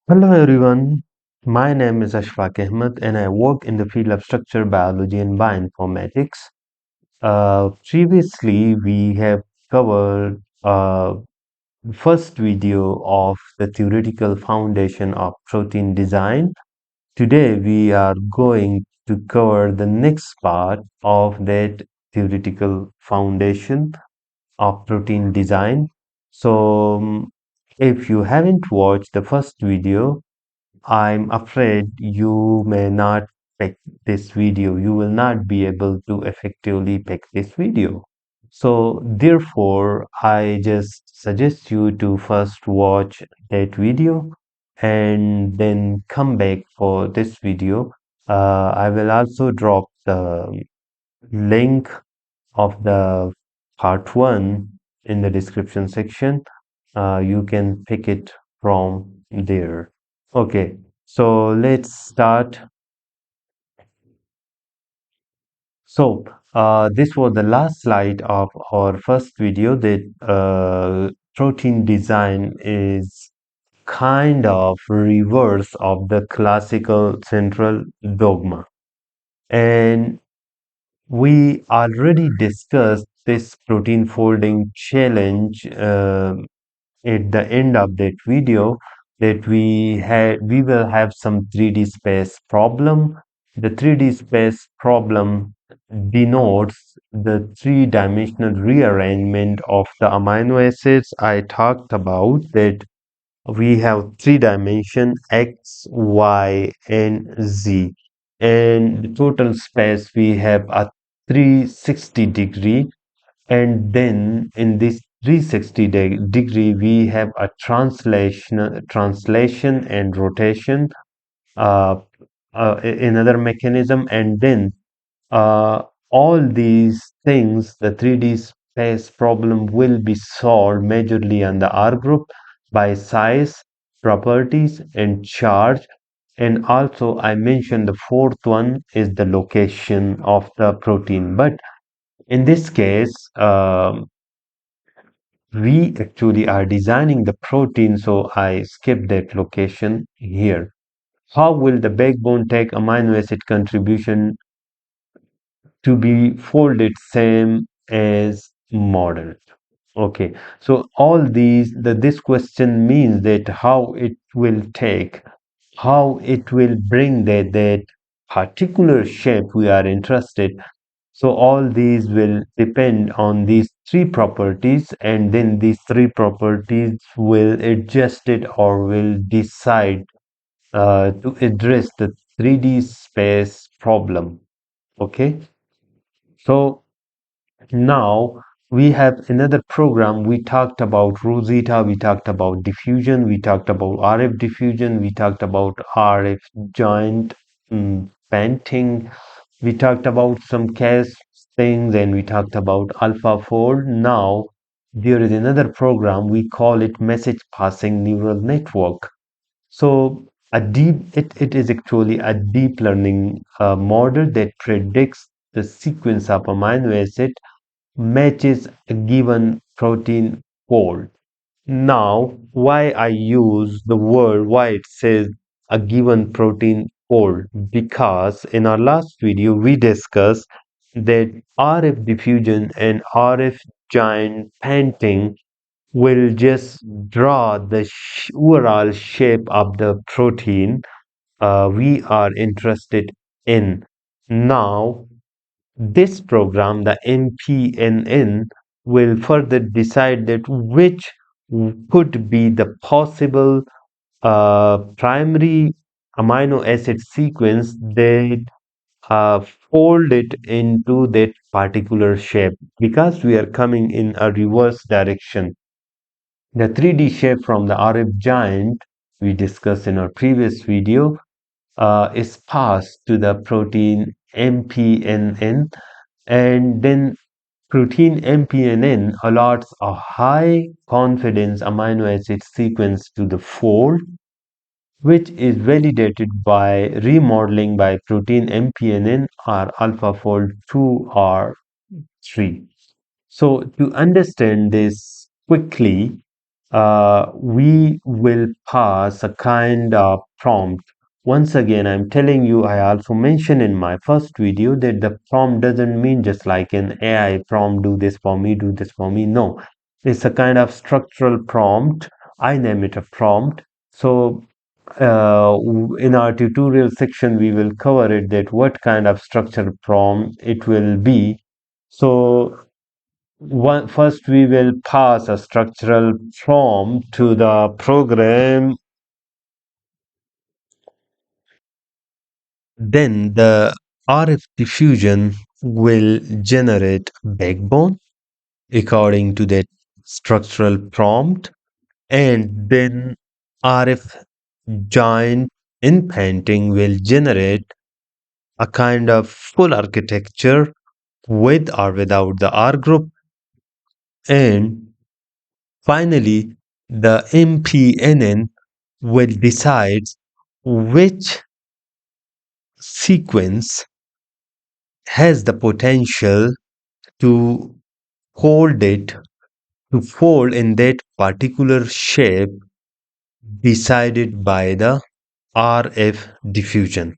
Hello everyone, my name is Ashfaq Ahmed and I work in the field of structural biology and bioinformatics. Previously, we have covered the first video of the theoretical foundation of protein design. Today, we are going to cover the next part of that theoretical foundation of protein design. So, if you haven't watched the first video, I'm afraid you may not pick this video. You will not be able to effectively pick this video. So, therefore, I just suggest you to first watch that video and then come back for this video. I will also drop the link of the part 1 in the description section. You can pick it from there. Okay, so let's start. So, this was the last slide of our first video that protein design is kind of reverse of the classical central dogma. And we already discussed this protein folding challenge at the end of that video that we will have some 3D space problem. The 3D space problem denotes the three-dimensional rearrangement of the amino acids I talked about, that we have three dimension x, y, and z, and the total space we have a 360 degree, and then in this 360 degree we have a translation and rotation, uh, another mechanism, and then uh, all these things, the 3D space problem will be solved majorly on the R group by size, properties, and charge. And also I mentioned the fourth one is the location of the protein, but in this case, we actually are designing the protein, so I skip that location here. How will the backbone take amino acid contribution to be folded same as modeled? Okay, so all these, this question means that how it will take, how it will bring that particular shape we are interested. So all these will depend on these three properties, and then these three properties will adjust it or will decide to address the 3D space problem. Okay, so now we have another program. We talked about Rosetta, we talked about diffusion, we talked about RF diffusion, we talked about RF joint painting, we talked about some CASP things, and we talked about AlphaFold. Now there is another program, we call it message passing neural network. So it is actually a deep learning model that predicts the sequence of amino acid matches a given protein fold. Now, why I use the word, why it says a given protein fold? Because in our last video, we discussed that RF diffusion and RF giant painting will just draw the overall shape of the protein we are interested in. Now, this program, the MPNN, will further decide that which could be the possible primary amino acid sequence that fold it into that particular shape, because we are coming in a reverse direction. The 3D shape from the RF giant we discussed in our previous video is passed to the protein MPNN, and then protein MPNN allots a high confidence amino acid sequence to the fold, which is validated by remodeling by protein MPNN or AlphaFold 2 or 3. So to understand this quickly, we will pass a kind of prompt. Once again, I'm telling you, I also mentioned in my first video that the prompt doesn't mean just like an AI prompt, do this for me, do this for me. No, it's a kind of structural prompt. I name it a prompt. So in our tutorial section, we will cover it that what kind of structure prompt it will be. So first, we will pass a structural prompt to the program. Then the RF diffusion will generate backbone according to that structural prompt, and then RF giant in painting will generate a kind of full architecture with or without the R group, and finally the MPNN will decide which sequence has the potential to hold it to fold in that particular shape decided by the RF diffusion.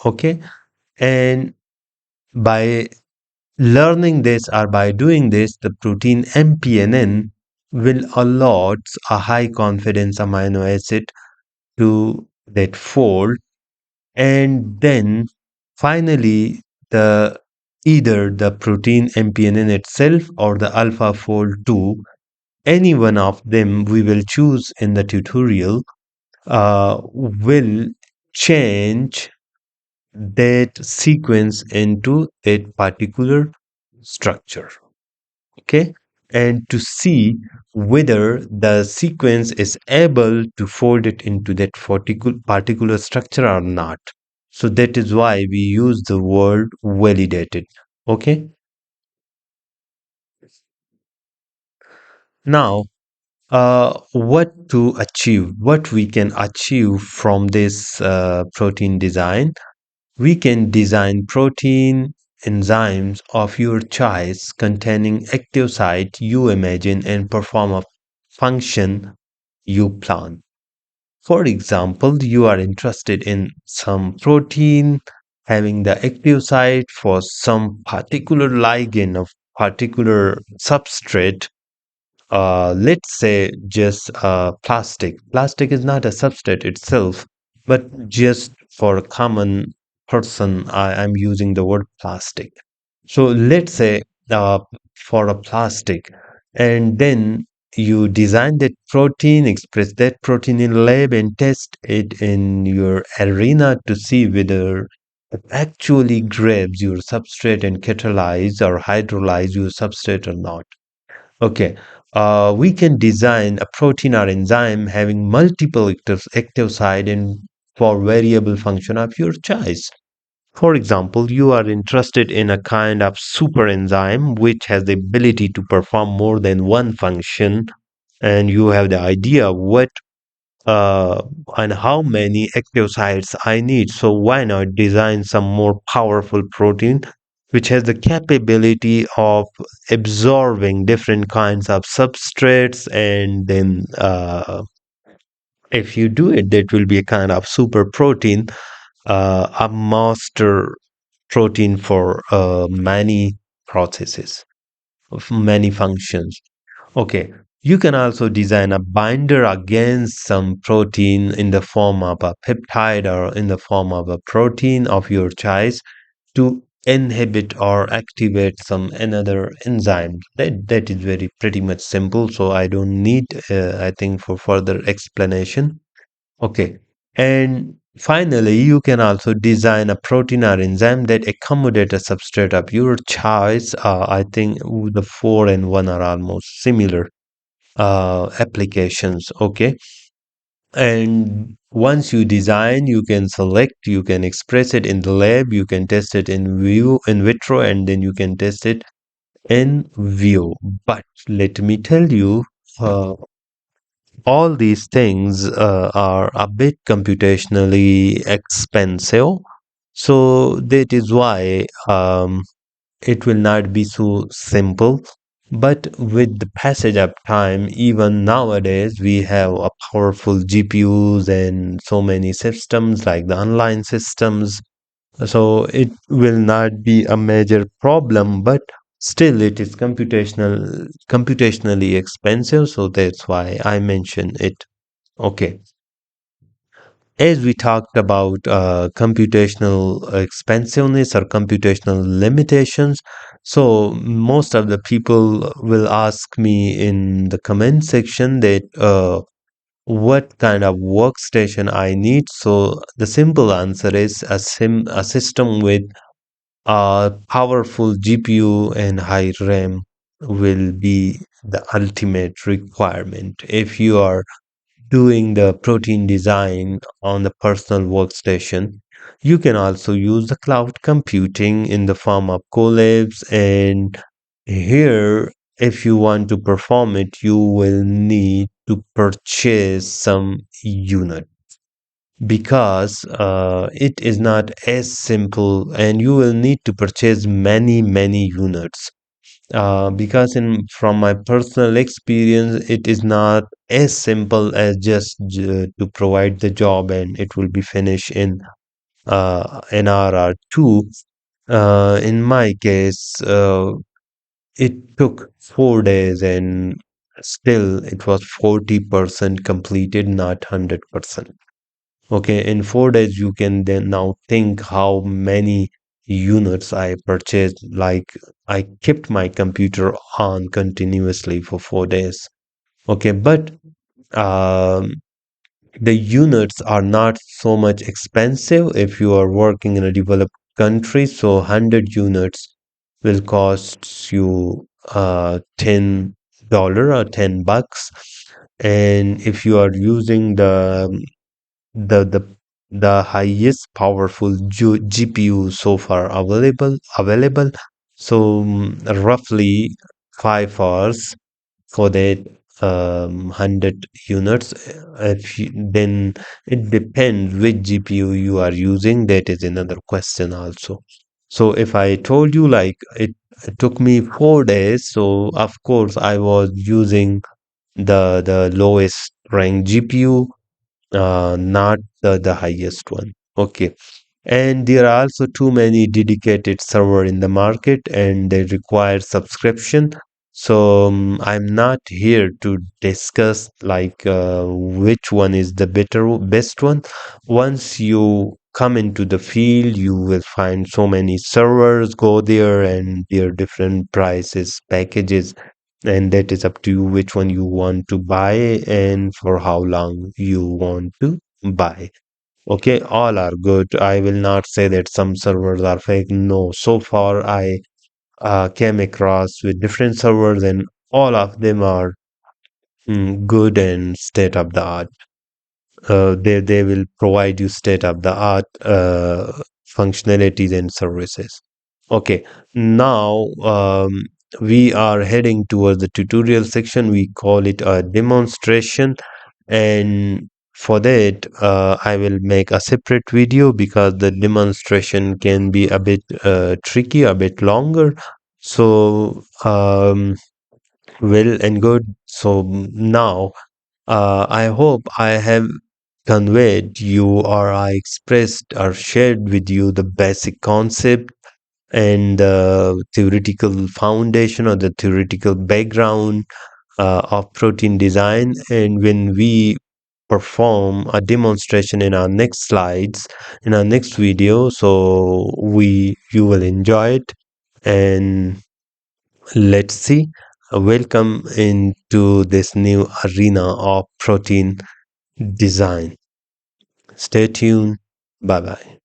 Okay, and by learning this or by doing this, the protein MPNN will allot a high confidence amino acid to that fold, and then finally the either the protein MPNN itself or the alpha fold 2, any one of them we will choose in the tutorial, will change that sequence into that particular structure. Okay, and to see whether the sequence is able to fold it into that particular structure or not. So that is why we use the word validated. Okay, now what to achieve, what we can achieve from this protein design. We can design protein enzymes of your choice containing active site you imagine and perform a function you plan. For example, you are interested in some protein having the active site for some particular ligand of particular substrate. Let's say just plastic. Plastic is not a substrate itself, but just for a common person, I'm using the word plastic. So let's say for a plastic, and then you design that protein, express that protein in lab, and test it in your arena to see whether it actually grabs your substrate and catalyze or hydrolyze your substrate or not. Okay, we can design a protein or enzyme having multiple active site and for variable function of your choice. For example, you are interested in a kind of super enzyme which has the ability to perform more than one function, and you have the idea what uh, and how many active sites I need. So why not design some more powerful protein which has the capability of absorbing different kinds of substrates, and then if you do it, that will be a kind of super protein, a master protein for many processes of many functions. Okay, you can also design a binder against some protein in the form of a peptide or in the form of a protein of your choice to inhibit or activate some another enzyme. That is very pretty much simple, so I don't need I think for further explanation. Okay, and finally, you can also design a protein or enzyme that accommodate a substrate of your choice. I think the four and one are almost similar applications. Okay, and once you design, you can select, you can express it in the lab, you can test it in vitro, and then you can test it in vivo. But let me tell you, all these things are a bit computationally expensive. So that is why it will not be so simple. But with the passage of time, even nowadays, we have a powerful GPUs and so many systems like the online systems. So it will not be a major problem, but still it is computationally expensive. So that's why I mention it. Okay. As we talked about computational expensiveness or computational limitations, so most of the people will ask me in the comment section that what kind of workstation I need. So the simple answer is a system with a powerful GPU and high RAM will be the ultimate requirement. If you are doing the protein design on the personal workstation, you can also use the cloud computing in the form of Colabs. And here, if you want to perform it, you will need to purchase some unit because it is not as simple, and you will need to purchase many units because in from my personal experience it is not as simple as just to provide the job and it will be finished in an hour or two. In my case it took 4 days and still it was 40% completed, not 100%. Okay, in 4 days you can then now think how many units I purchased. Like I kept my computer on continuously for 4 days. Okay, but um, the units are not so much expensive if you are working in a developed country. So 100 units will cost you $10 or $10. And if you are using the the the highest powerful GPU so far available. So roughly 5 hours for that 100 units. If you, then it depends which GPU you are using. That is another question also. So if I told you like it took me 4 days, so of course I was using the lowest rank GPU, not the highest one. Okay. And there are also too many dedicated server in the market and they require subscription. So I'm not here to discuss like which one is the best one. Once you come into the field, you will find so many servers go there and their different prices, packages, and that is up to you which one you want to buy and for how long you want to buy. Okay, all are good. I will not say that some servers are fake. No, so far I came across with different servers and all of them are good and state of the art. They will provide you state of the art functionalities and services. Okay, now we are heading towards the tutorial section. We call it a demonstration, and for that I will make a separate video because the demonstration can be a bit tricky, a bit longer. So well and good. So now I hope I have conveyed you or I expressed or shared with you the basic concept and the theoretical foundation or the theoretical background of protein design. And when we perform a demonstration in our next slides, in our next video, so we you will enjoy it. And let's see. Welcome into this new arena of protein design. Stay tuned. Bye bye.